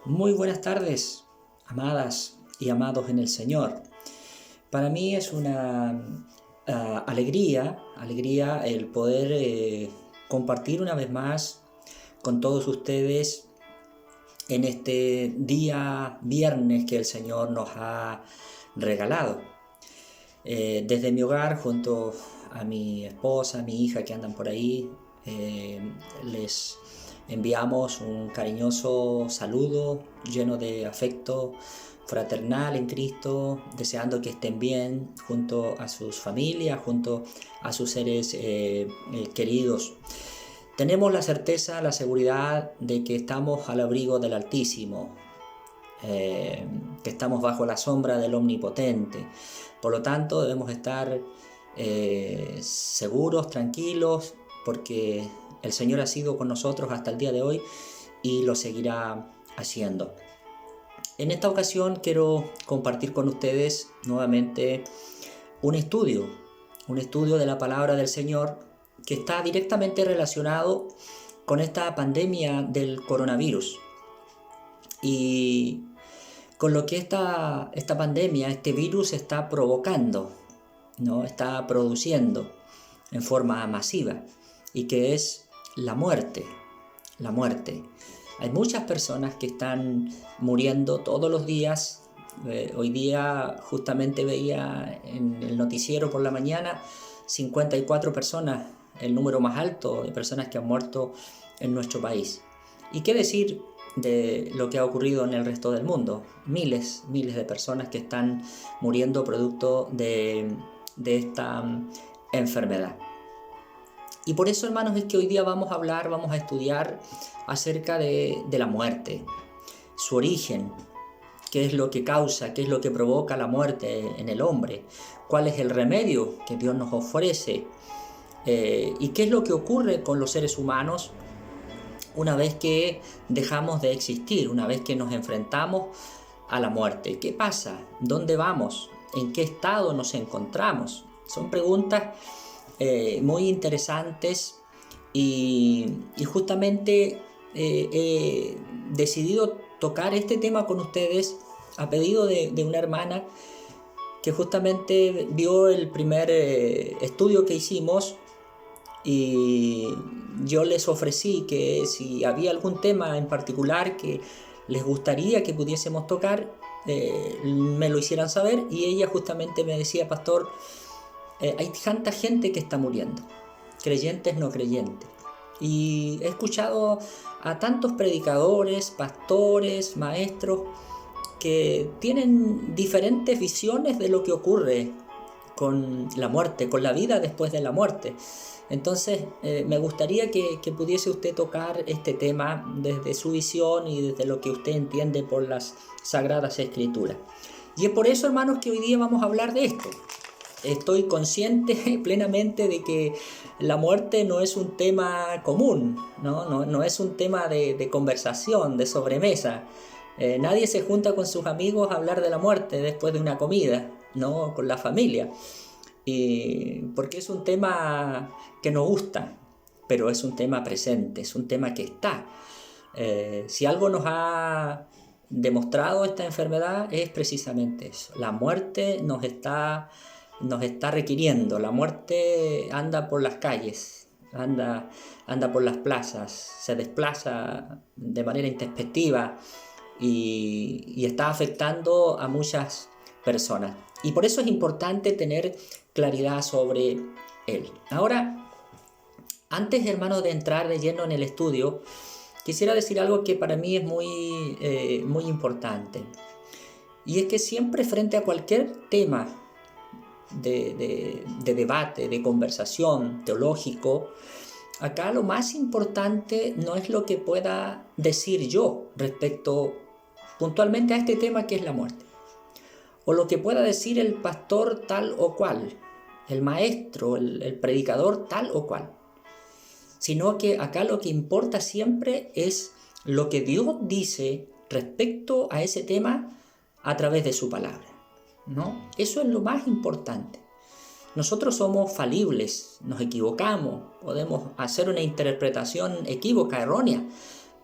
Muy buenas tardes, amadas y amados en el Señor. Para mí es una alegría el poder compartir una vez más con todos ustedes en este día viernes que el Señor nos ha regalado. Desde mi hogar, junto a mi esposa, a mi hija que andan por ahí, les enviamos un cariñoso saludo lleno de afecto fraternal en Cristo, deseando que estén bien junto a sus familias, junto a sus seres queridos. Tenemos la certeza, la seguridad de que estamos al abrigo del Altísimo, que estamos bajo la sombra del Omnipotente. Por lo tanto, debemos estar seguros, tranquilos, porque el Señor ha sido con nosotros hasta el día de hoy y lo seguirá haciendo. En esta ocasión quiero compartir con ustedes nuevamente un estudio de la palabra del Señor que está directamente relacionado con esta pandemia del coronavirus y con lo que esta pandemia, este virus está provocando, ¿no? Está produciendo en forma masiva, y que es la muerte. Hay muchas personas que están muriendo todos los días. Hoy día justamente veía en el noticiero por la mañana 54 personas, el número más alto de personas que han muerto en nuestro país. ¿Y qué decir de lo que ha ocurrido en el resto del mundo? Miles de personas que están muriendo producto de esta enfermedad. Y por eso, hermanos, es que hoy día vamos a estudiar acerca de la muerte, su origen, qué es lo que causa, qué es lo que provoca la muerte en el hombre, cuál es el remedio que Dios nos ofrece, y qué es lo que ocurre con los seres humanos una vez que dejamos de existir, una vez que nos enfrentamos a la muerte. ¿Qué pasa? ¿Dónde vamos? ¿En qué estado nos encontramos? Son preguntas muy interesantes y justamente he decidido tocar este tema con ustedes a pedido de una hermana que justamente vio el primer estudio que hicimos, y yo les ofrecí que si había algún tema en particular que les gustaría que pudiésemos tocar, me lo hicieran saber, y ella justamente me decía: pastor, hay tanta gente que está muriendo, creyentes, no creyentes, y he escuchado a tantos predicadores, pastores, maestros que tienen diferentes visiones de lo que ocurre con la muerte, con la vida después de la muerte. Entonces me gustaría que pudiese usted tocar este tema desde su visión y desde lo que usted entiende por las Sagradas Escrituras. Y es por eso, hermanos, que hoy día vamos a hablar de esto. Estoy consciente plenamente de que la muerte no es un tema común, no es un tema de conversación, de sobremesa. Nadie se junta con sus amigos a hablar de la muerte después de una comida, ¿no? Con la familia. Porque es un tema que nos gusta, pero es un tema presente, es un tema que está. Si algo nos ha demostrado esta enfermedad es precisamente eso. La muerte nos está requiriendo. La muerte anda por las calles, anda por las plazas, se desplaza de manera introspectiva y está afectando a muchas personas. Y por eso es importante tener claridad sobre él. Ahora, antes, hermanos, de entrar de lleno en el estudio, quisiera decir algo que para mí es muy importante. Y es que siempre, frente a cualquier tema de debate, de conversación teológico, acá lo más importante no es lo que pueda decir yo respecto puntualmente a este tema que es la muerte, o lo que pueda decir el pastor tal o cual, el maestro, el predicador tal o cual, sino que acá lo que importa siempre es lo que Dios dice respecto a ese tema a través de su palabra, ¿no? Eso es lo más importante. Nosotros somos falibles, nos equivocamos, podemos hacer una interpretación equívoca, errónea,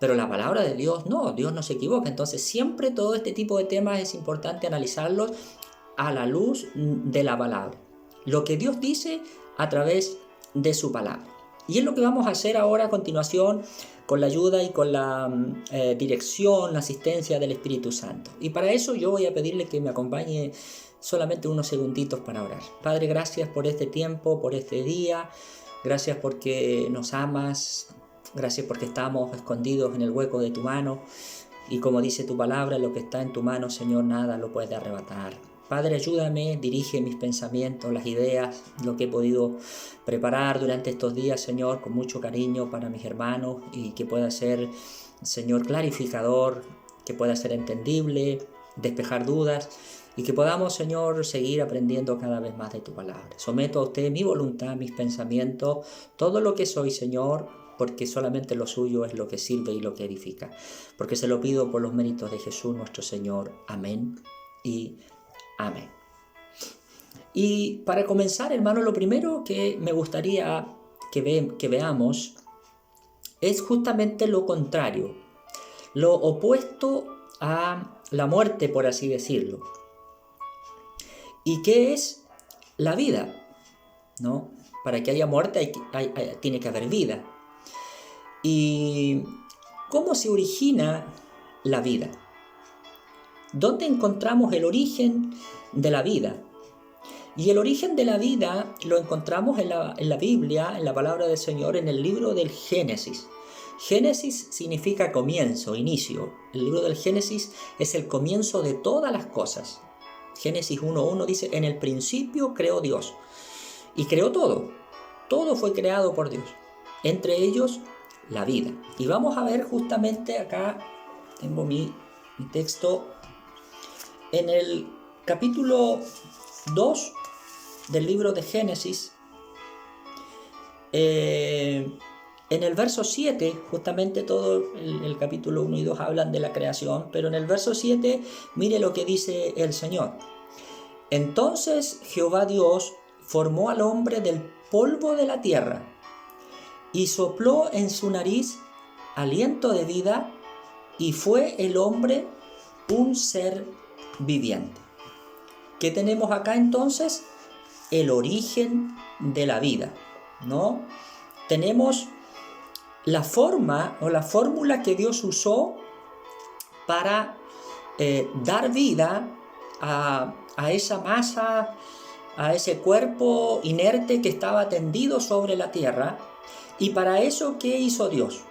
Pero la palabra de Dios no, Dios no se equivoca. Entonces siempre todo este tipo de temas es importante analizarlos a la luz de la palabra. Lo que Dios dice a través de su palabra. Y es lo que vamos a hacer ahora a continuación con la ayuda y con la dirección, la asistencia del Espíritu Santo. Y para eso yo voy a pedirle que me acompañe solamente unos segunditos para orar. Padre, gracias por este tiempo, por este día. Gracias porque nos amas. Gracias porque estamos escondidos en el hueco de tu mano. Y como dice tu palabra, lo que está en tu mano, Señor, nada lo puede arrebatar. Padre, ayúdame, dirige mis pensamientos, las ideas, lo que he podido preparar durante estos días, Señor, con mucho cariño para mis hermanos y que pueda ser, Señor, clarificador, que pueda ser entendible, despejar dudas y que podamos, Señor, seguir aprendiendo cada vez más de tu palabra. Someto a usted mi voluntad, mis pensamientos, todo lo que soy, Señor, porque solamente lo suyo es lo que sirve y lo que edifica. Porque se lo pido por los méritos de Jesús nuestro Señor. Amén y amén. Y para comenzar, hermano, lo primero que me gustaría que veamos es justamente lo contrario, lo opuesto a la muerte, por así decirlo. ¿Y qué es la vida? ¿No? Para que haya muerte tiene que haber vida. ¿Y cómo se origina la vida? ¿Dónde encontramos el origen de la vida? Y el origen de la vida lo encontramos en la Biblia, en la palabra del Señor, en el libro del Génesis. Génesis significa comienzo, inicio. El libro del Génesis es el comienzo de todas las cosas. Génesis 1:1 dice, en el principio creó Dios. Y creó todo. Todo fue creado por Dios. Entre ellos, la vida. Y vamos a ver justamente acá, tengo mi texto, en el capítulo 2 del libro de Génesis, en el verso 7, justamente todo el capítulo 1 y 2 hablan de la creación, pero en el verso 7, mire lo que dice el Señor. Entonces Jehová Dios formó al hombre del polvo de la tierra y sopló en su nariz aliento de vida, y fue el hombre un ser viviente. ¿Qué tenemos acá entonces? El origen de la vida, ¿no? Tenemos la forma o la fórmula que Dios usó para dar vida a esa masa, a ese cuerpo inerte que estaba tendido sobre la tierra. Y para eso, ¿qué hizo Dios?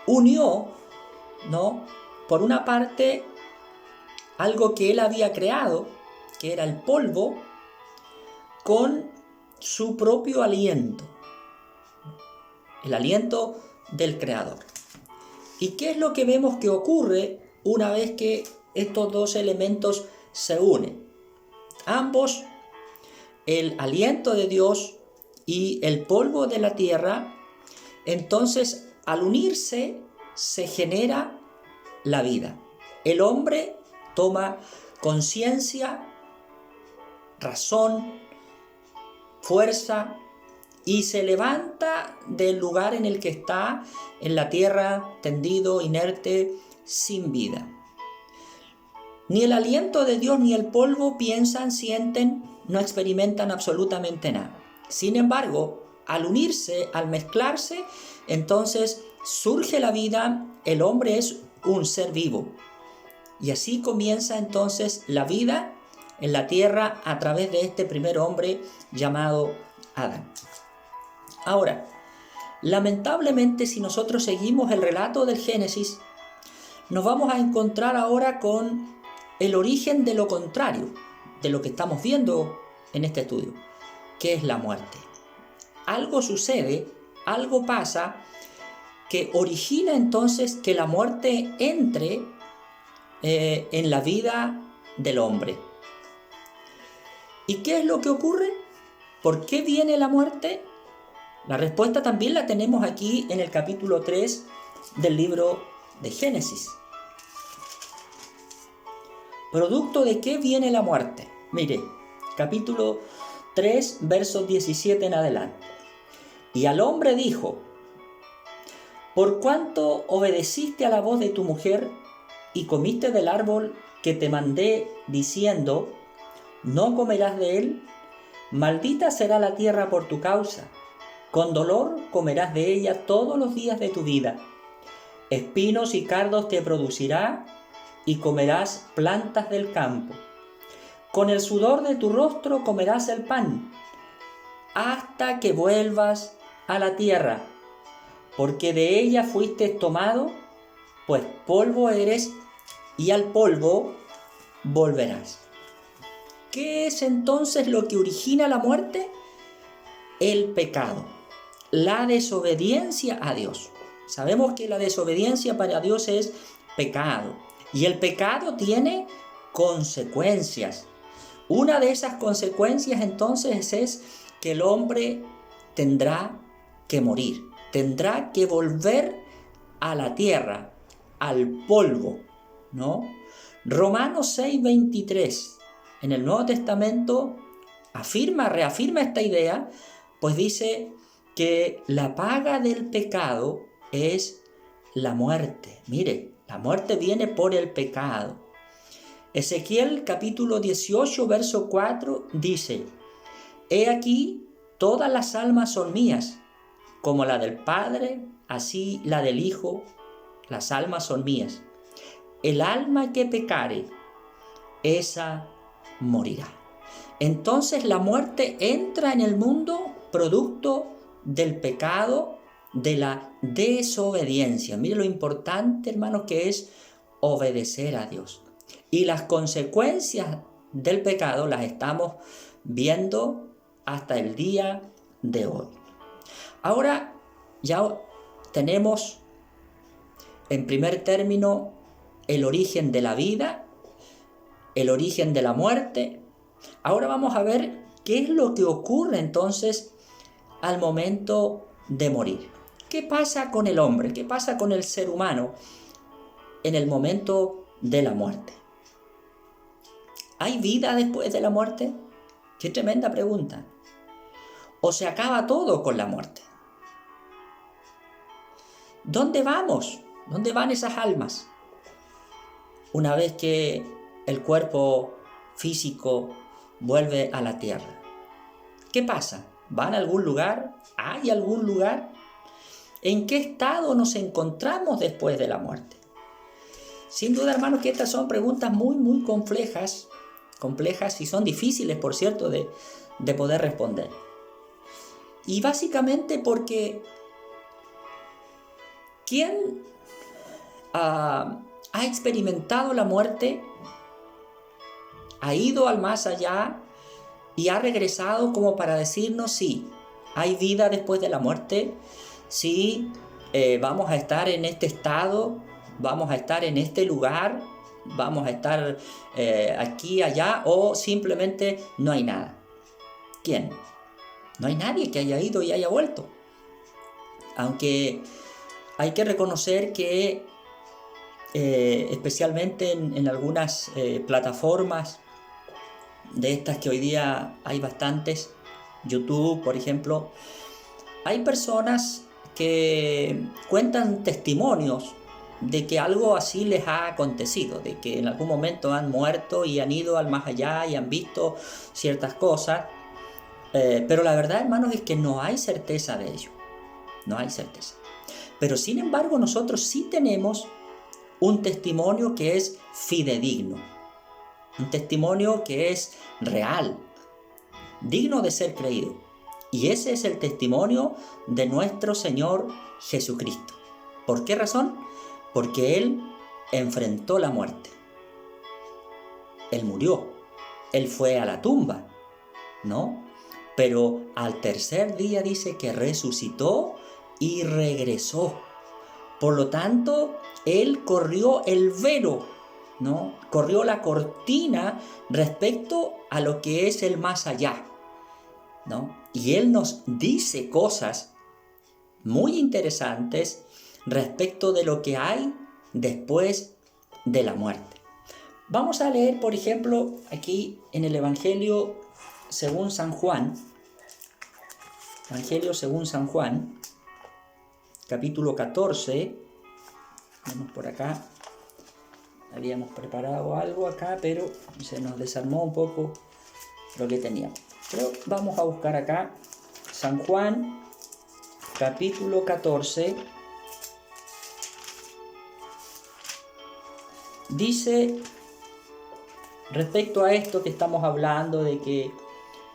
Unió, ¿no? Por una parte, algo que él había creado, que era el polvo, con su propio aliento, el aliento del Creador. ¿Y qué es lo que vemos que ocurre una vez que estos dos elementos se unen? Ambos, el aliento de Dios y el polvo de la tierra, entonces al unirse se genera la vida. El hombre toma conciencia, razón, fuerza y se levanta del lugar en el que está, en la tierra, tendido, inerte, sin vida. Ni el aliento de Dios ni el polvo piensan, sienten, no experimentan absolutamente nada. Sin embargo, al unirse, al mezclarse, entonces surge la vida, el hombre es un ser vivo. Y así comienza entonces la vida en la tierra a través de este primer hombre llamado Adán. Ahora, lamentablemente, si nosotros seguimos el relato del Génesis, nos vamos a encontrar ahora con el origen de lo contrario, de lo que estamos viendo en este estudio, que es la muerte. Algo sucede, algo pasa, que origina entonces que la muerte entre en la vida del hombre. ¿Y qué es lo que ocurre? ¿Por qué viene la muerte? La respuesta también la tenemos aquí en el capítulo 3 del libro de Génesis. ¿Producto de qué viene la muerte? Mire, capítulo 3, versos 17 en adelante. Y al hombre dijo: Por cuanto obedeciste a la voz de tu mujer y comiste del árbol que te mandé diciendo, no comerás de él, maldita será la tierra por tu causa. Con dolor comerás de ella todos los días de tu vida. Espinos y cardos te producirá y comerás plantas del campo. Con el sudor de tu rostro comerás el pan, hasta que vuelvas a la tierra, porque de ella fuiste tomado, pues polvo eres y al polvo volverás. ¿Qué es entonces lo que origina la muerte? El pecado, la desobediencia a Dios. Sabemos que la desobediencia para Dios es pecado, y el pecado tiene consecuencias. Una de esas consecuencias entonces es que el hombre tendrá que morir, tendrá que volver a la tierra, al polvo, ¿no? Romanos 6:23, en el Nuevo Testamento reafirma esta idea, pues dice que la paga del pecado es la muerte. Mire, la muerte viene por el pecado. Ezequiel capítulo 18, verso 4 dice, he aquí, todas las almas son mías, como la del Padre, así la del Hijo, las almas son mías. El alma que pecare, esa morirá. Entonces la muerte entra en el mundo producto del pecado, de la desobediencia. Mire lo importante, hermanos, que es obedecer a Dios. Y las consecuencias del pecado las estamos viendo hasta el día de hoy. Ahora ya tenemos en primer término el origen de la vida, el origen de la muerte. Ahora vamos a ver qué es lo que ocurre entonces al momento de morir. ¿Qué pasa con el hombre? ¿Qué pasa con el ser humano en el momento de la muerte? ¿Hay vida después de la muerte? Qué tremenda pregunta. ¿O se acaba todo con la muerte? ¿Dónde vamos? ¿Dónde van esas almas? Una vez que el cuerpo físico vuelve a la tierra. ¿Qué pasa? ¿Van a algún lugar? ¿Hay algún lugar? ¿En qué estado nos encontramos después de la muerte? Sin duda, hermanos, que estas son preguntas muy complejas y son difíciles, por cierto, de poder responder. Y básicamente porque ¿quién ha experimentado la muerte, ha ido al más allá y ha regresado como para decirnos sí, hay vida después de la muerte, sí, vamos a estar en este estado, vamos a estar en este lugar, vamos a estar aquí, allá, o simplemente no hay nada? ¿Quién? No hay nadie que haya ido y haya vuelto. Aunque hay que reconocer que especialmente en algunas plataformas de estas que hoy día hay bastantes, YouTube, por ejemplo, hay personas que cuentan testimonios de que algo así les ha acontecido, de que en algún momento han muerto y han ido al más allá y han visto ciertas cosas, pero la verdad, hermanos, es que no hay certeza de ello, no hay certeza. Pero sin embargo, nosotros sí tenemos un testimonio que es fidedigno, un testimonio que es real, digno de ser creído. Y ese es el testimonio de nuestro Señor Jesucristo. ¿Por qué razón? Porque Él enfrentó la muerte. Él murió. Él fue a la tumba, ¿no? Pero al tercer día dice que resucitó y regresó. Por lo tanto, Él corrió el velo, ¿no? Corrió la cortina respecto a lo que es el más allá, ¿no? Y Él nos dice cosas muy interesantes respecto de lo que hay después de la muerte. Vamos a leer, por ejemplo, aquí en el Evangelio según San Juan, Evangelio según San Juan, capítulo 14. Vamos por acá. Habíamos preparado algo acá, pero se nos desarmó un poco lo que teníamos. Pero vamos a buscar acá San Juan, capítulo 14. Dice, respecto a esto que estamos hablando, de que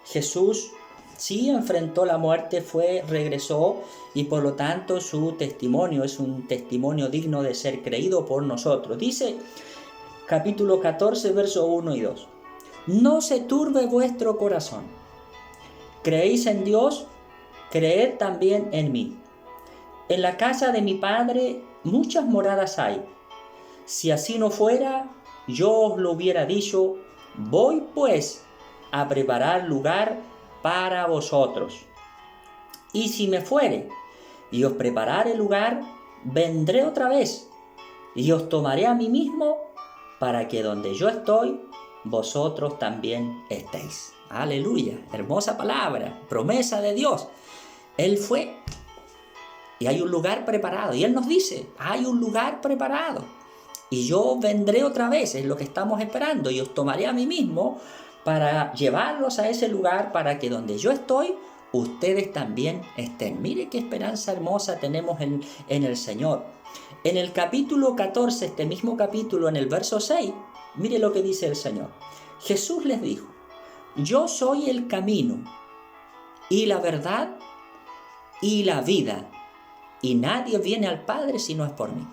Jesús sí enfrentó la muerte, regresó, y por lo tanto su testimonio es un testimonio digno de ser creído por nosotros. Dice, capítulo 14, versos 1 y 2. No se turbe vuestro corazón. ¿Creéis en Dios? Creed también en mí. En la casa de mi Padre muchas moradas hay. Si así no fuera, yo os lo hubiera dicho. Voy pues a preparar lugar para vosotros. Y si me fuere y os preparare lugar, vendré otra vez y os tomaré a mí mismo, para que donde yo estoy, vosotros también estéis. Aleluya, hermosa palabra, promesa de Dios. Él fue y hay un lugar preparado, y Él nos dice, hay un lugar preparado y yo vendré otra vez, es lo que estamos esperando, y os tomaré a mí mismo para llevarlos a ese lugar, para que donde yo estoy, ustedes también estén. Mire qué esperanza hermosa tenemos en el Señor. En el capítulo 14, este mismo capítulo, en el verso 6, mire lo que dice el Señor. Jesús les dijo, yo soy el camino y la verdad y la vida, y nadie viene al Padre si no es por mí.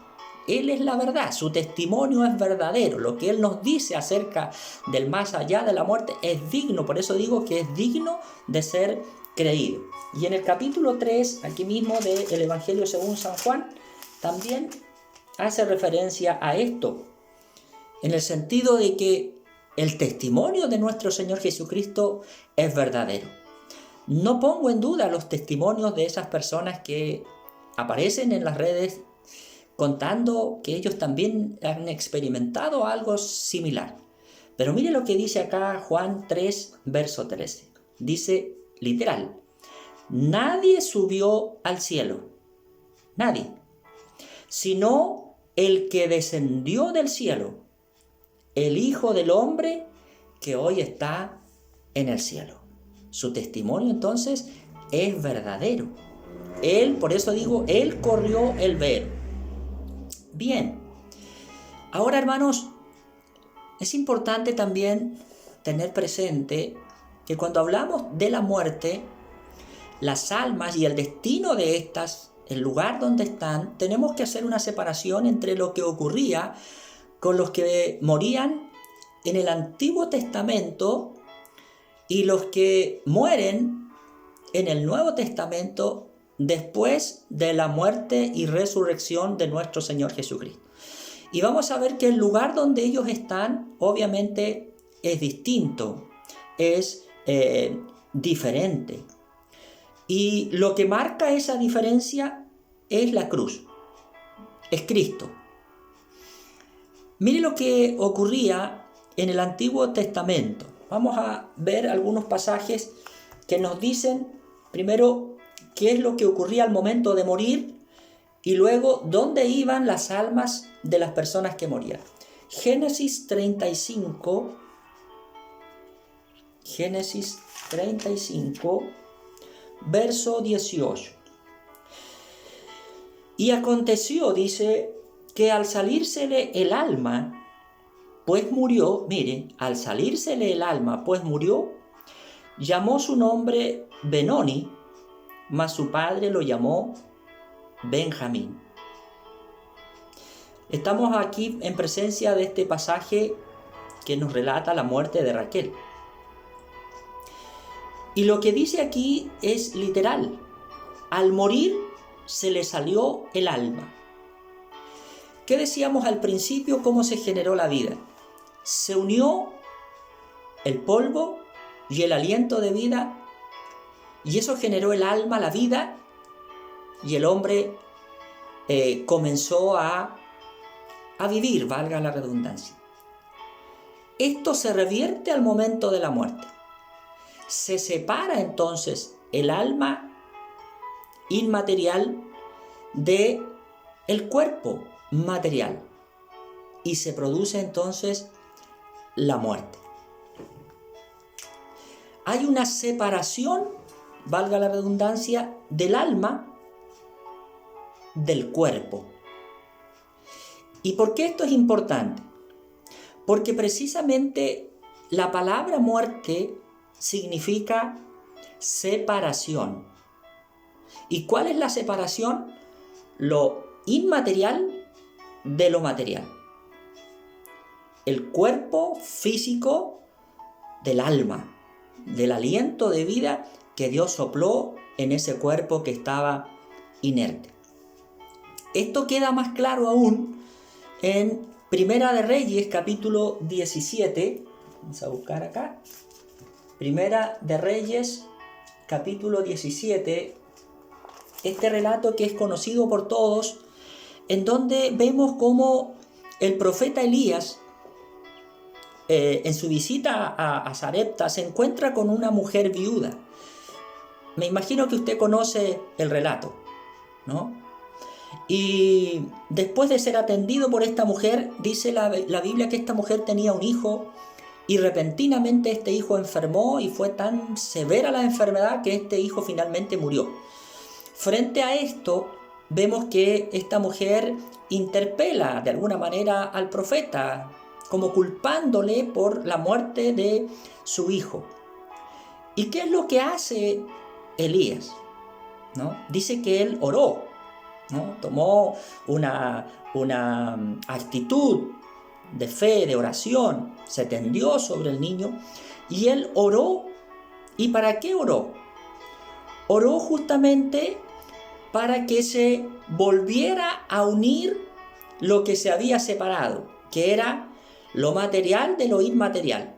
Él es la verdad, su testimonio es verdadero, lo que Él nos dice acerca del más allá de la muerte es digno, por eso digo que es digno de ser creído. Y en el capítulo 3, aquí mismo del Evangelio según San Juan, también hace referencia a esto, en el sentido de que el testimonio de nuestro Señor Jesucristo es verdadero. No pongo en duda los testimonios de esas personas que aparecen en las redes contando que ellos también han experimentado algo similar. Pero mire lo que dice acá Juan 3, verso 13. Dice literal, nadie subió al cielo, nadie, sino el que descendió del cielo, el Hijo del Hombre que hoy está en el cielo. Su testimonio entonces es verdadero. Él, por eso digo, Él corrió el velo. Bien, ahora hermanos, es importante también tener presente que cuando hablamos de la muerte, las almas y el destino de estas, el lugar donde están, tenemos que hacer una separación entre lo que ocurría con los que morían en el Antiguo Testamento y los que mueren en el Nuevo Testamento después de la muerte y resurrección de nuestro Señor Jesucristo. Y vamos a ver que el lugar donde ellos están obviamente es distinto, es diferente. Y lo que marca esa diferencia es la cruz, es Cristo. Mire lo que ocurría en el Antiguo Testamento. Vamos a ver algunos pasajes que nos dicen primero qué es lo que ocurría al momento de morir y luego dónde iban las almas de las personas que morían. Génesis 35, verso 18. Y aconteció, dice, que al salírsele el alma, pues murió, mire, al salírsele el alma, pues murió, llamó su nombre Benoni, mas su padre lo llamó Benjamín. Estamos aquí en presencia de este pasaje que nos relata la muerte de Raquel. Y lo que dice aquí es literal. Al morir se le salió el alma. ¿Qué decíamos al principio? ¿Cómo se generó la vida? Se unió el polvo y el aliento de vida, y eso generó el alma, la vida, y el hombre comenzó a vivir, valga la redundancia. Esto se revierte al momento de la muerte. Se separa entonces el alma inmaterial de el cuerpo material y se produce entonces la muerte. Hay una separación, valga la redundancia, del alma del cuerpo. ¿Y por qué esto es importante? Porque precisamente la palabra muerte significa separación. ¿Y cuál es la separación? Lo inmaterial de lo material. El cuerpo físico del alma, del aliento de vida que Dios sopló en ese cuerpo que estaba inerte. Esto queda más claro aún en Primera de Reyes, capítulo 17. Vamos a buscar acá. Primera de Reyes, capítulo 17. Este relato que es conocido por todos, en donde vemos cómo el profeta Elías, en su visita a Sarepta, se encuentra con una mujer viuda. Me imagino que usted conoce el relato, ¿no? Y después de ser atendido por esta mujer, dice la Biblia que esta mujer tenía un hijo y repentinamente este hijo enfermó y fue tan severa la enfermedad que este hijo finalmente murió. Frente a esto, vemos que esta mujer interpela de alguna manera al profeta, como culpándole por la muerte de su hijo. ¿Y qué es lo que hace Elías? ¿No? Dice que él oró, ¿no? Tomó una actitud de fe, de oración, se tendió sobre el niño y él oró. ¿Y para qué oró? Oró justamente para que se volviera a unir lo que se había separado, que era lo material de lo inmaterial,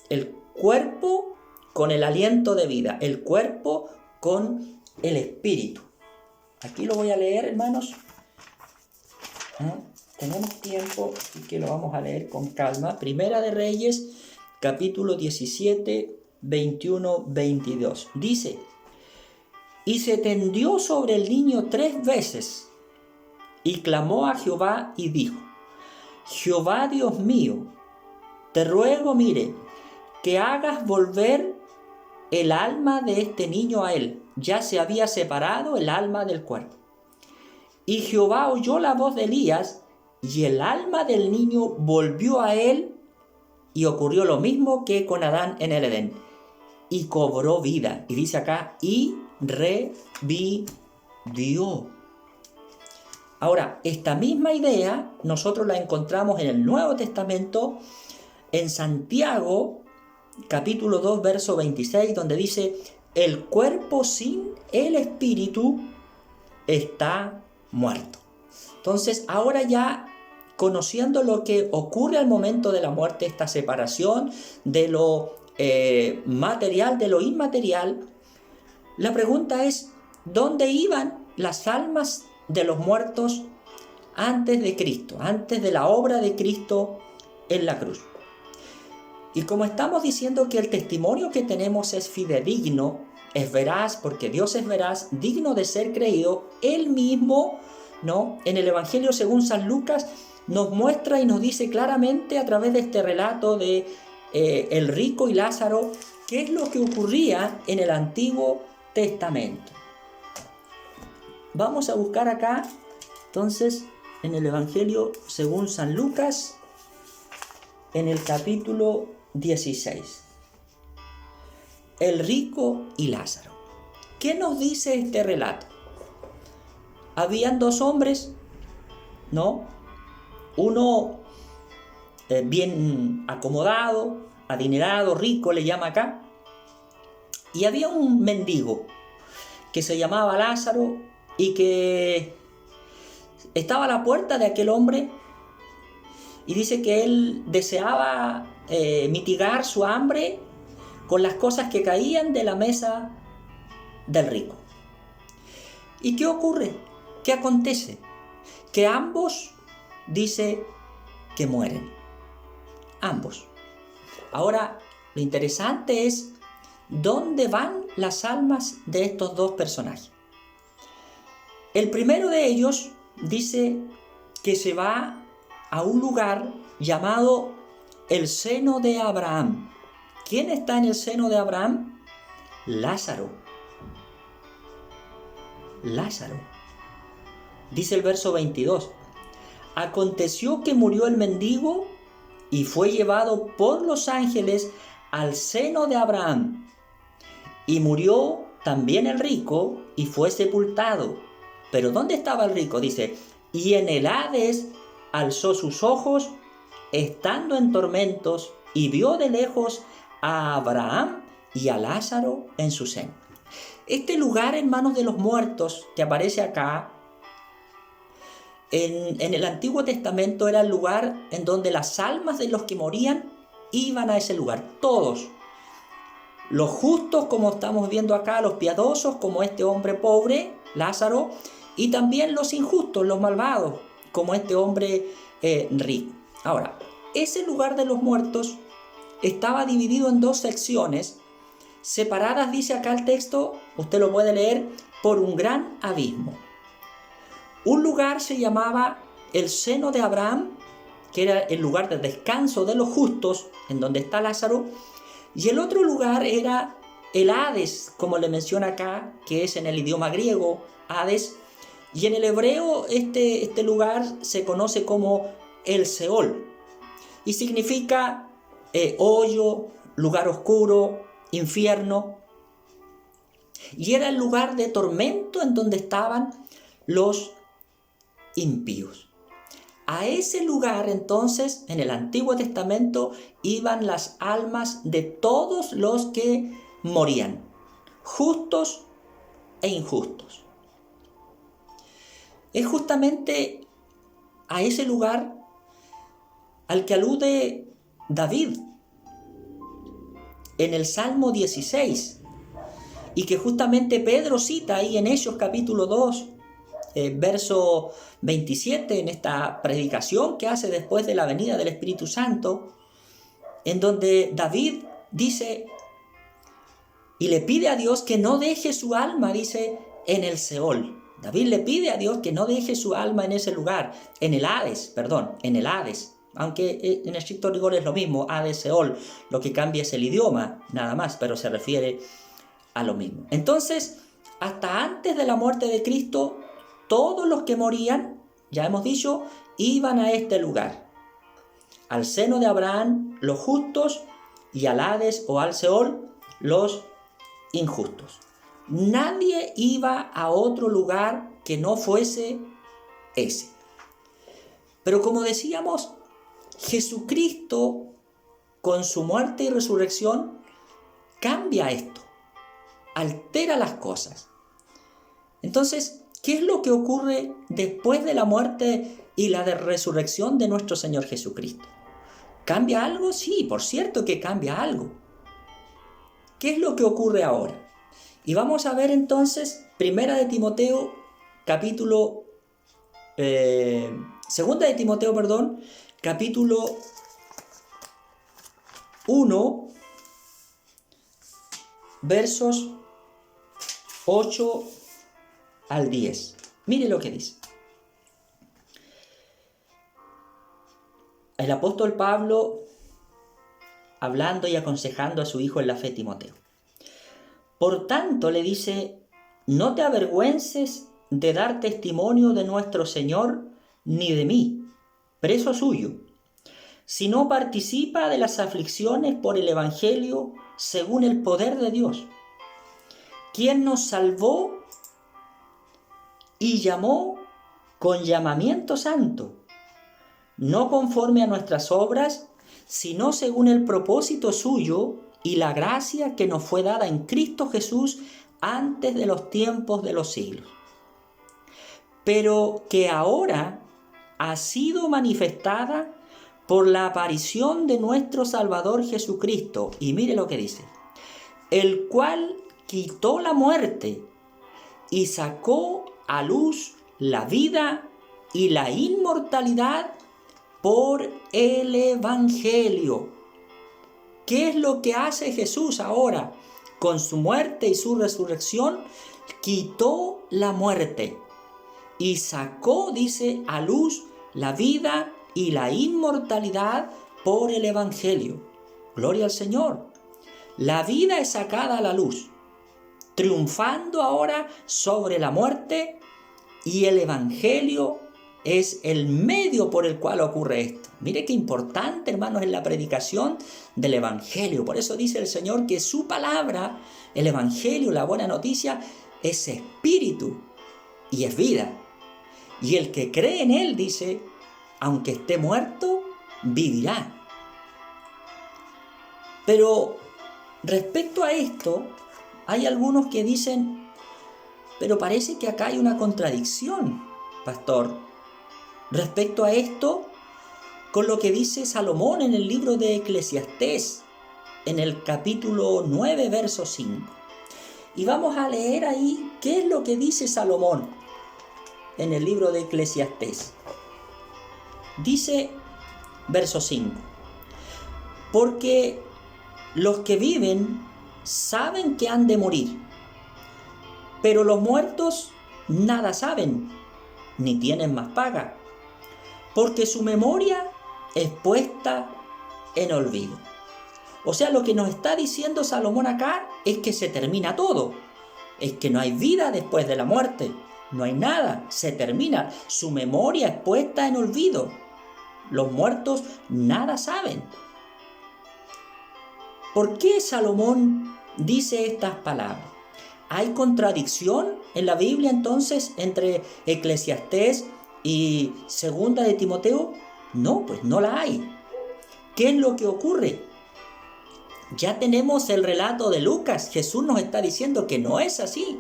el cuerpo con el aliento de vida, el cuerpo con el espíritu. Aquí lo voy a leer, hermanos. Tenemos tiempo, así que lo vamos a leer con calma. Primera de Reyes, capítulo 17, 21, 22. Dice: y se tendió sobre el niño 3 veces, y clamó a Jehová y dijo: Jehová Dios mío, te ruego, mire, que hagas volver el alma de este niño a él. Ya se había separado el alma del cuerpo. Y Jehová oyó la voz de Elías, y el alma del niño volvió a él, y ocurrió lo mismo que con Adán en el Edén, y cobró vida. Y dice acá, y revivió. Ahora, esta misma idea nosotros la encontramos en el Nuevo Testamento, en Santiago, capítulo 2, verso 26, donde dice: el cuerpo sin el espíritu está muerto. Entonces, ahora ya conociendo lo que ocurre al momento de la muerte, esta separación de lo material de lo inmaterial, la pregunta es: ¿dónde iban las almas de los muertos antes de Cristo, antes de la obra de Cristo en la cruz? Y como estamos diciendo que el testimonio que tenemos es fidedigno, es veraz, porque Dios es veraz, digno de ser creído, Él mismo, ¿no?, en el Evangelio según San Lucas nos muestra y nos dice claramente a través de este relato de el rico y Lázaro, qué es lo que ocurría en el Antiguo Testamento. Vamos a buscar acá, entonces, en el Evangelio según San Lucas, en el capítulo 16. El rico y Lázaro. ¿Qué nos dice este relato? Habían 2 hombres, ¿no? Uno bien acomodado, adinerado, rico, le llama acá. Y había un mendigo que se llamaba Lázaro y que estaba a la puerta de aquel hombre, y dice que él deseaba mitigar su hambre con las cosas que caían de la mesa del rico. ¿Y qué ocurre? ¿Qué acontece? Que ambos, dice, que mueren. Ambos. Ahora, lo interesante es ¿dónde van las almas de estos 2 personajes? El primero de ellos dice que se va a un lugar llamado el seno de Abraham. ¿Quién está en el seno de Abraham? Lázaro. Lázaro. Dice el verso 22. Aconteció que murió el mendigo y fue llevado por los ángeles al seno de Abraham. Y murió también el rico y fue sepultado. Pero ¿dónde estaba el rico? Dice, y en el Hades alzó sus ojos, estando en tormentos, y vio de lejos a Abraham y a Lázaro en su seno. Este lugar, hermanos, de los muertos que aparece acá, en el Antiguo Testamento era el lugar en donde las almas de los que morían iban a ese lugar, todos. Los justos, como estamos viendo acá, los piadosos, como este hombre pobre, Lázaro, y también los injustos, los malvados, como este hombre rico. Ahora, ese lugar de los muertos estaba dividido en dos secciones, separadas, dice acá el texto, usted lo puede leer, por un gran abismo. Un lugar se llamaba el seno de Abraham, que era el lugar de descanso de los justos, en donde está Lázaro, y el otro lugar era el Hades, como le menciona acá, que es en el idioma griego, Hades, y en el hebreo este lugar se conoce como el Seol, y significa hoyo, lugar oscuro, infierno, y era el lugar de tormento en donde estaban los impíos. A ese lugar entonces en el Antiguo Testamento iban las almas de todos los que morían, justos e injustos. Es justamente a ese lugar al que alude David en el Salmo 16 y que justamente Pedro cita ahí en Hechos capítulo 2, verso 27, en esta predicación que hace después de la venida del Espíritu Santo, en donde David dice y le pide a Dios que no deje su alma, dice, en el Seol. David le pide a Dios que no deje su alma en ese lugar, en el Hades, aunque en estricto rigor es lo mismo, Hades, Seol, lo que cambia es el idioma, nada más, pero se refiere a lo mismo. Entonces, hasta antes de la muerte de Cristo, todos los que morían, ya hemos dicho, iban a este lugar, al seno de Abraham, los justos, y al Hades o al Seol, los injustos. Nadie iba a otro lugar que no fuese ese. Pero como decíamos, Jesucristo, con su muerte y resurrección, cambia esto, altera las cosas. Entonces, ¿qué es lo que ocurre después de la muerte y la resurrección de nuestro Señor Jesucristo? ¿Cambia algo? Sí, por cierto que cambia algo. ¿Qué es lo que ocurre ahora? Y vamos a ver entonces Segunda de Timoteo, capítulo 1, versos 8 al 10. Mire lo que dice. El apóstol Pablo hablando y aconsejando a su hijo en la fe, Timoteo. Por tanto, le dice, no te avergüences de dar testimonio de nuestro Señor ni de mí, preso suyo, sino participa de las aflicciones por el Evangelio según el poder de Dios, quien nos salvó y llamó con llamamiento santo, no conforme a nuestras obras, sino según el propósito suyo y la gracia que nos fue dada en Cristo Jesús antes de los tiempos de los siglos, pero que ahora ha sido manifestada por la aparición de nuestro Salvador Jesucristo. Y mire lo que dice, el cual quitó la muerte y sacó a luz la vida y la inmortalidad por el Evangelio. ¿Qué es lo que hace Jesús ahora? Con su muerte y su resurrección, quitó la muerte. y sacó, dice, a luz la vida y la inmortalidad por el Evangelio. Gloria al Señor. La vida es sacada a la luz, triunfando ahora sobre la muerte, y el Evangelio es el medio por el cual ocurre esto. Mire qué importante, hermanos, en la predicación del Evangelio. Por eso dice el Señor que su palabra, el Evangelio, la buena noticia, es espíritu y es vida. Y el que cree en él, dice, aunque esté muerto, vivirá. Pero respecto a esto, hay algunos que dicen, pero parece que acá hay una contradicción, pastor, respecto a esto, con lo que dice Salomón en el libro de Eclesiastés, en el capítulo 9, verso 5. Y vamos a leer ahí qué es lo que dice Salomón en el libro de Eclesiastés. Dice, verso 5, porque los que viven saben que han de morir, pero los muertos nada saben, ni tienen más paga, porque su memoria es puesta en olvido. O sea, lo que nos está diciendo Salomón acá es que se termina todo, es que no hay vida después de la muerte, no hay nada, se termina, su memoria es puesta en olvido, los muertos nada saben. ¿Por qué Salomón dice estas palabras? ¿Hay contradicción en la Biblia entonces entre Eclesiastés y Segunda de Timoteo? No, pues no la hay. ¿Qué es lo que ocurre? Ya tenemos el relato de Lucas. Jesús nos está diciendo que no es así,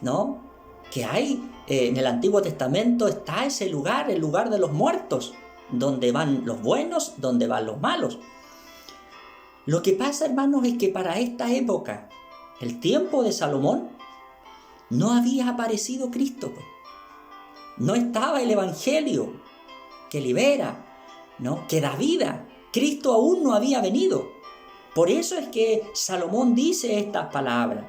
¿no? Que hay, en el Antiguo Testamento está ese lugar, el lugar de los muertos, donde van los buenos, donde van los malos. Lo que pasa, hermanos, es que para esta época, el tiempo de Salomón, no había aparecido Cristo. No estaba el Evangelio que libera, ¿no? Que da vida. Cristo aún no había venido. Por eso es que Salomón dice estas palabras.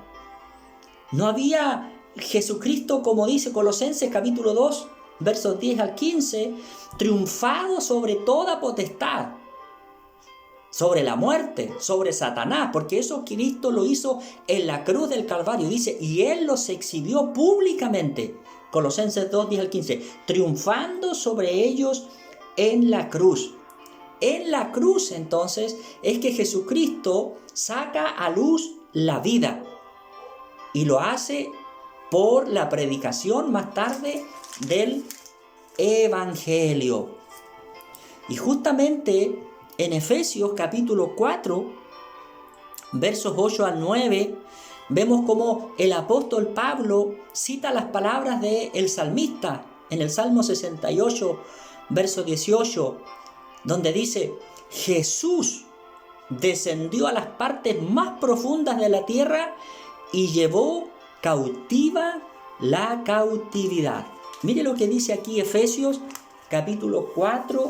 No había Jesucristo, como dice Colosenses capítulo 2, versos 10 al 15, triunfado sobre toda potestad, sobre la muerte, sobre Satanás, porque eso Cristo lo hizo en la cruz del Calvario, dice, y Él los exhibió públicamente, Colosenses 2, 10 al 15, triunfando sobre ellos en la cruz. En la cruz, entonces, es que Jesucristo saca a luz la vida, y lo hace por la predicación más tarde del Evangelio. Y justamente en Efesios capítulo 4, versos 8 al 9, vemos cómo el apóstol Pablo cita las palabras del salmista en el Salmo 68, verso 18, donde dice, Jesús descendió a las partes más profundas de la tierra y llevó cautiva la cautividad. Mire lo que dice aquí Efesios capítulo 4,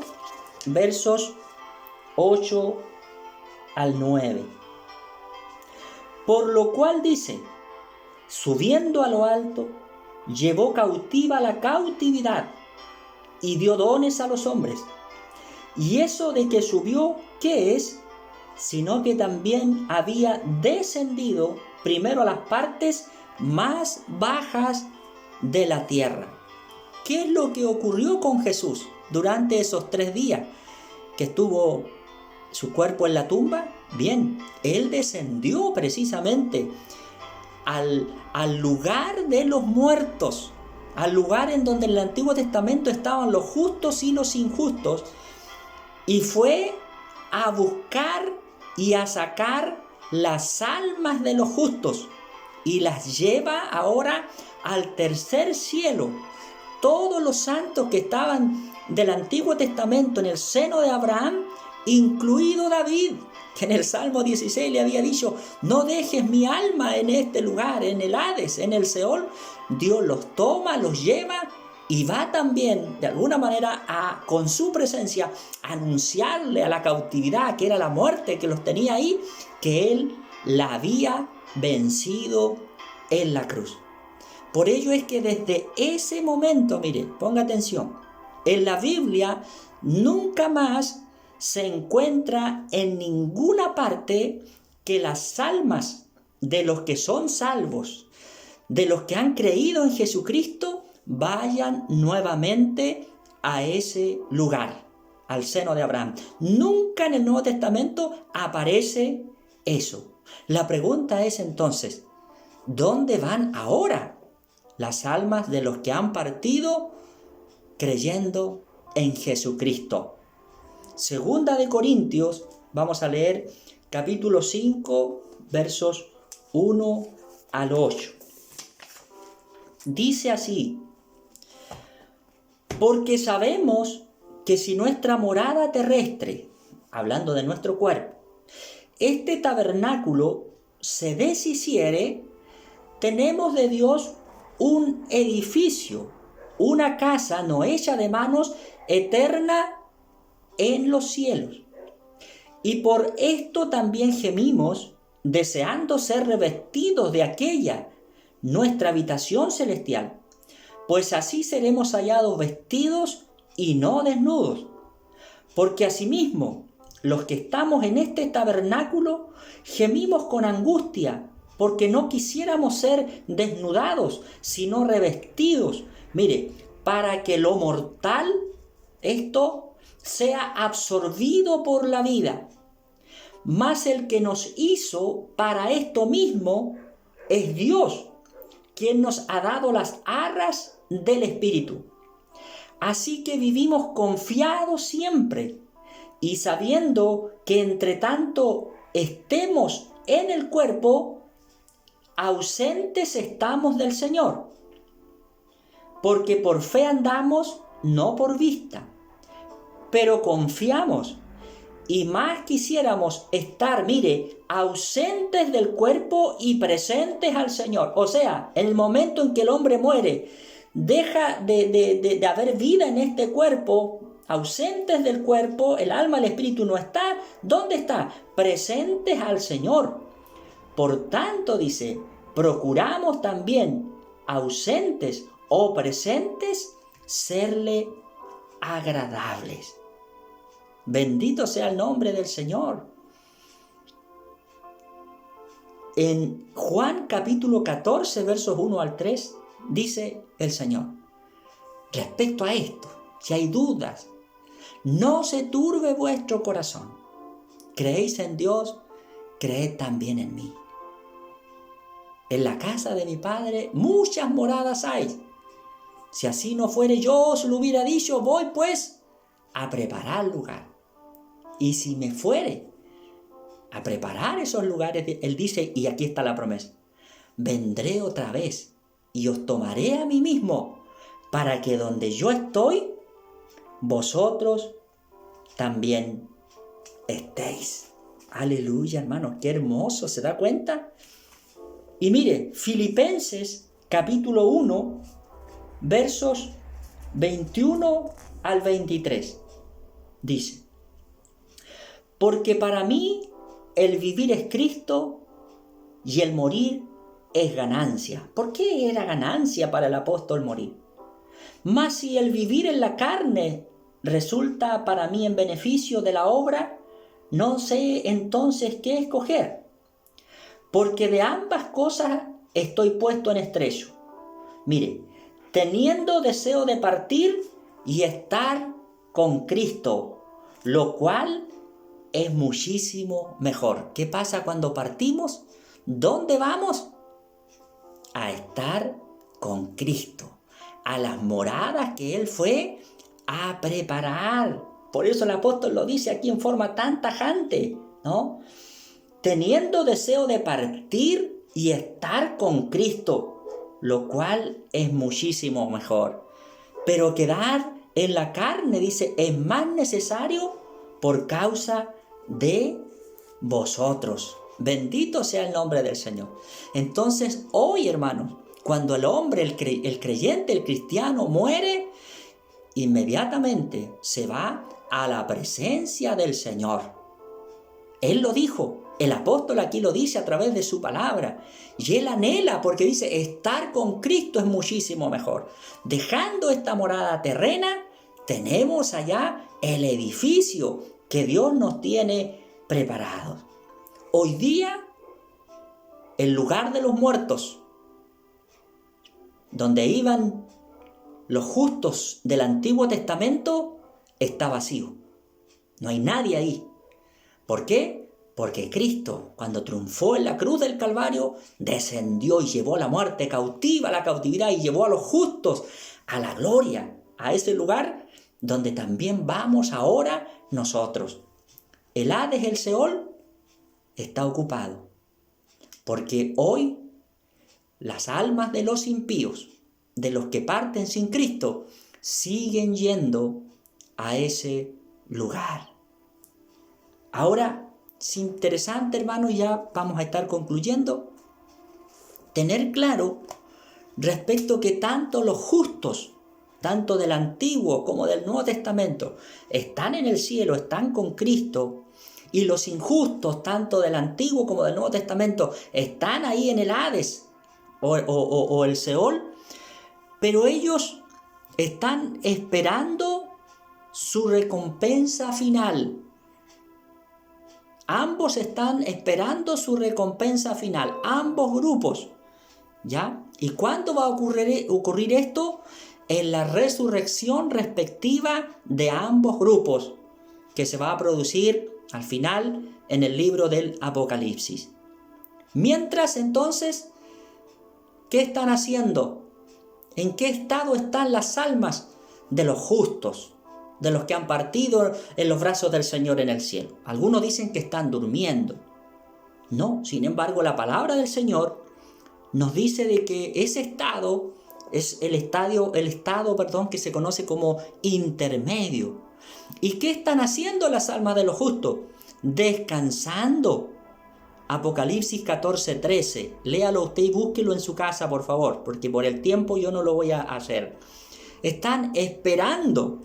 versos 8 al 9. Por lo cual dice, subiendo a lo alto, llevó cautiva la cautividad y dio dones a los hombres. Y eso de que subió, ¿qué es? Sino que también había descendido primero a las partes más bajas de la tierra. ¿Qué es lo que ocurrió con Jesús durante esos 3 días que estuvo su cuerpo en la tumba? Bien, Él descendió precisamente al lugar de los muertos, al lugar en donde en el Antiguo Testamento estaban los justos y los injustos, y fue a buscar y a sacar las almas de los justos y las lleva ahora al tercer cielo. Todos los santos que estaban del Antiguo Testamento en el seno de Abraham, incluido David, que en el Salmo 16 le había dicho, no dejes mi alma en este lugar, en el Hades, en el Seol. Dios los toma, los lleva y va también, de alguna manera, con su presencia, a anunciarle a la cautividad, que era la muerte que los tenía ahí, que Él la había vencido en la cruz. Por ello es que desde ese momento, mire, ponga atención, en la Biblia nunca más se encuentra en ninguna parte que las almas de los que son salvos, de los que han creído en Jesucristo, vayan nuevamente a ese lugar, al seno de Abraham. Nunca en el Nuevo Testamento aparece eso. La pregunta es entonces, ¿dónde van ahora las almas de los que han partido creyendo en Jesucristo? Segunda de Corintios, vamos a leer capítulo 5, versos 1 al 8. Dice así: porque sabemos que si nuestra morada terrestre, hablando de nuestro cuerpo, este tabernáculo se deshiciere, tenemos de Dios un edificio, una casa no hecha de manos, eterna en los cielos. Y por esto también gemimos, deseando ser revestidos de aquella, nuestra habitación celestial, pues así seremos hallados vestidos y no desnudos. Porque asimismo, los que estamos en este tabernáculo, gemimos con angustia, porque no quisiéramos ser desnudados, sino revestidos. Mire, para que lo mortal, esto, sea absorbido por la vida. Mas el que nos hizo para esto mismo es Dios, quien nos ha dado las arras del Espíritu. Así que vivimos confiados siempre, y sabiendo que entre tanto estemos en el cuerpo, ausentes estamos del Señor. Porque por fe andamos, no por vista. Pero confiamos, y más quisiéramos estar, mire, ausentes del cuerpo y presentes al Señor. O sea, en el momento en que el hombre muere, deja de haber vida en este cuerpo, ausentes del cuerpo, el alma, el espíritu no está. ¿Dónde está? Presentes al Señor. Por tanto, dice, procuramos también, ausentes o presentes, serle agradables. Bendito sea el nombre del Señor. En Juan capítulo 14, versos 1 al 3, dice el Señor, respecto a esto, si hay dudas, no se turbe vuestro corazón. ¿Creéis en Dios? Creed también en mí. En la casa de mi Padre muchas moradas hay. Si así no fuere, yo os lo hubiera dicho, voy pues a preparar lugar. Y si me fuere a preparar esos lugares, Él dice, y aquí está la promesa, vendré otra vez y os tomaré a mí mismo, para que donde yo estoy, vosotros también estéis. Aleluya, hermanos, qué hermoso, ¿se da cuenta? Y mire, Filipenses capítulo 1, versos 21 al 23, dice, porque para mí el vivir es Cristo y el morir es ganancia. ¿Por qué era ganancia para el apóstol morir? Mas si el vivir en la carne resulta para mí en beneficio de la obra, no sé entonces qué escoger. Porque de ambas cosas estoy puesto en estrecho. Mire, teniendo deseo de partir y estar con Cristo, lo cual es muchísimo mejor. ¿Qué pasa cuando partimos? ¿Dónde vamos? A estar con Cristo, a las moradas que Él fue a preparar. Por eso el apóstol lo dice aquí en forma tan tajante, ¿no? Teniendo deseo de partir y estar con Cristo, lo cual es muchísimo mejor. Pero quedar en la carne, dice, es más necesario por causa de vosotros. Bendito sea el nombre del Señor. Entonces, hoy, hermanos, cuando el hombre, el creyente, el cristiano muere, inmediatamente se va a la presencia del Señor. Él lo dijo, el apóstol aquí lo dice a través de su palabra. Y él anhela porque dice, estar con Cristo es muchísimo mejor. Dejando esta morada terrena, tenemos allá el edificio que Dios nos tiene preparado. Hoy día, el lugar de los muertos, donde iban los justos del Antiguo Testamento, está vacío. No hay nadie ahí. ¿Por qué? Porque Cristo, cuando triunfó en la cruz del Calvario, descendió y llevó la muerte cautiva, la cautividad, y llevó a los justos a la gloria, a ese lugar donde también vamos ahora nosotros. El Hades, el Seol, está ocupado, porque hoy las almas de los impíos, de los que parten sin Cristo, siguen yendo a ese lugar. Ahora, es interesante, hermano, ya vamos a estar concluyendo, tener claro respecto que tanto los justos, tanto del Antiguo como del Nuevo Testamento, están en el cielo, están con Cristo, y los injustos, tanto del Antiguo como del Nuevo Testamento, están ahí en el Hades o el Seol, pero ellos están esperando su recompensa final. Ambos están esperando su recompensa final, ambos grupos, ¿ya? ¿Y cuándo va a ocurrir esto? En la resurrección respectiva de ambos grupos, que se va a producir al final en el libro del Apocalipsis. Mientras, entonces, ¿qué están haciendo? ¿En qué estado están las almas de los justos, de los que han partido en los brazos del Señor en el cielo? Algunos dicen que están durmiendo. No, sin embargo, la palabra del Señor nos dice de que ese estado es el estado que se conoce como intermedio. ¿Y qué están haciendo las almas de los justos? Descansando. Apocalipsis 14:13. Léalo usted y búsquelo en su casa, por favor, porque por el tiempo yo no lo voy a hacer. Están esperando.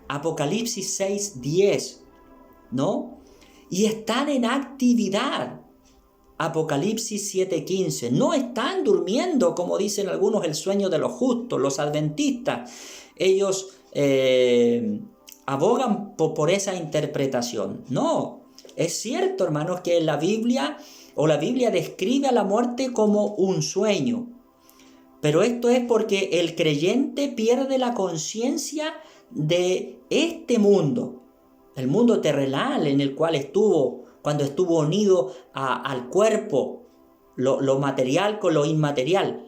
Apocalipsis 6:10, ¿no? Y están en actividad. Apocalipsis 7:15. No están durmiendo, como dicen algunos, el sueño de los justos, los adventistas. Ellos abogan por esa interpretación. No, es cierto, hermanos, que la Biblia describe a la muerte como un sueño. Pero esto es porque el creyente pierde la conciencia de este mundo, el mundo terrenal en el cual estuvo, cuando estuvo unido al cuerpo, lo material con lo inmaterial.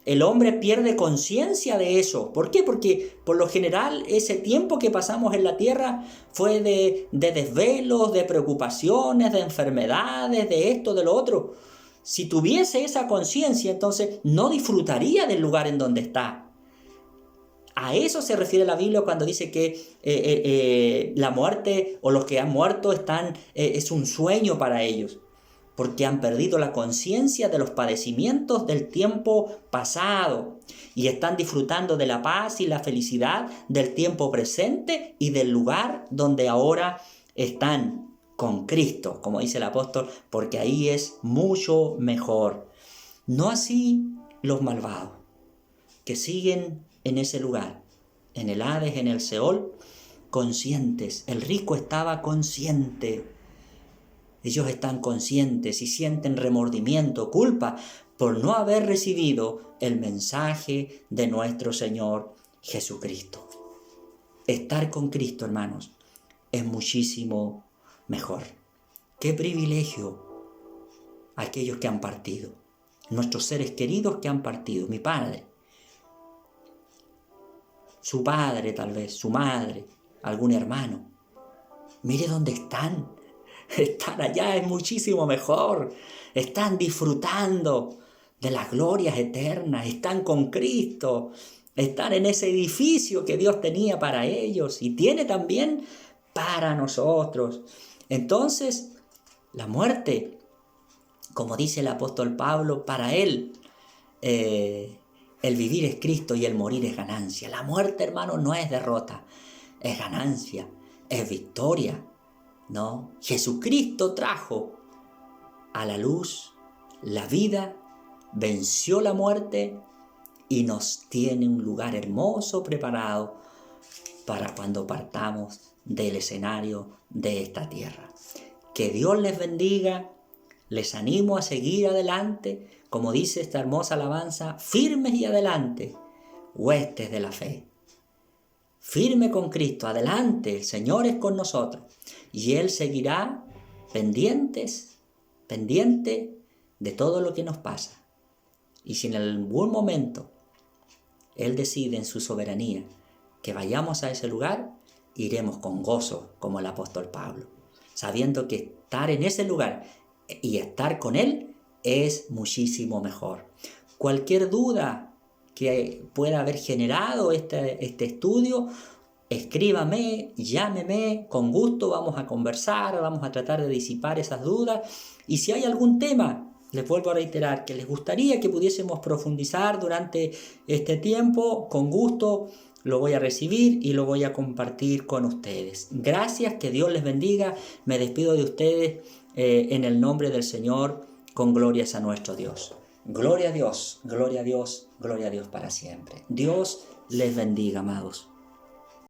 El hombre pierde conciencia de eso. ¿Por qué? Porque por lo general ese tiempo que pasamos en la tierra fue de desvelos, de preocupaciones, de enfermedades, de esto, de lo otro. Si tuviese esa conciencia, entonces no disfrutaría del lugar en donde está. A eso se refiere la Biblia cuando dice que la muerte o los que han muerto es un sueño para ellos, porque han perdido la conciencia de los padecimientos del tiempo pasado y están disfrutando de la paz y la felicidad del tiempo presente y del lugar donde ahora están con Cristo, como dice el apóstol, porque ahí es mucho mejor. No así los malvados, que siguen en ese lugar, en el Hades, en el Seol, conscientes. El rico estaba consciente. Ellos están conscientes y sienten remordimiento, culpa, por no haber recibido el mensaje de nuestro Señor Jesucristo. Estar con Cristo, hermanos, es muchísimo mejor. ¡Qué privilegio! Aquellos que han partido, nuestros seres queridos que han partido, mi padre, su padre tal vez, su madre, algún hermano. Mire dónde están. Estar allá es muchísimo mejor. Están disfrutando de las glorias eternas. Están con Cristo. Están en ese edificio que Dios tenía para ellos y tiene también para nosotros. Entonces, la muerte, como dice el apóstol Pablo, para él el vivir es Cristo y el morir es ganancia. La muerte, hermano, no es derrota, es ganancia, es victoria. No, Jesucristo trajo a la luz la vida, venció la muerte y nos tiene un lugar hermoso preparado para cuando partamos del escenario de esta tierra. Que Dios les bendiga, les animo a seguir adelante, como dice esta hermosa alabanza, firmes y adelante, huestes de la fe. Firme con Cristo, adelante, el Señor es con nosotros y Él seguirá pendiente de todo lo que nos pasa. Y si en algún momento Él decide en su soberanía que vayamos a ese lugar, iremos con gozo como el apóstol Pablo, sabiendo que estar en ese lugar y estar con Él es muchísimo mejor. Cualquier duda que pueda haber generado este estudio, escríbame, llámeme, con gusto vamos a conversar, vamos a tratar de disipar esas dudas. Y si hay algún tema, les vuelvo a reiterar, que les gustaría que pudiésemos profundizar durante este tiempo, con gusto lo voy a recibir y lo voy a compartir con ustedes. Gracias, que Dios les bendiga. Me despido de ustedes en el nombre del Señor, con glorias a nuestro Dios. Gloria a Dios, gloria a Dios, gloria a Dios para siempre. Dios les bendiga, amados.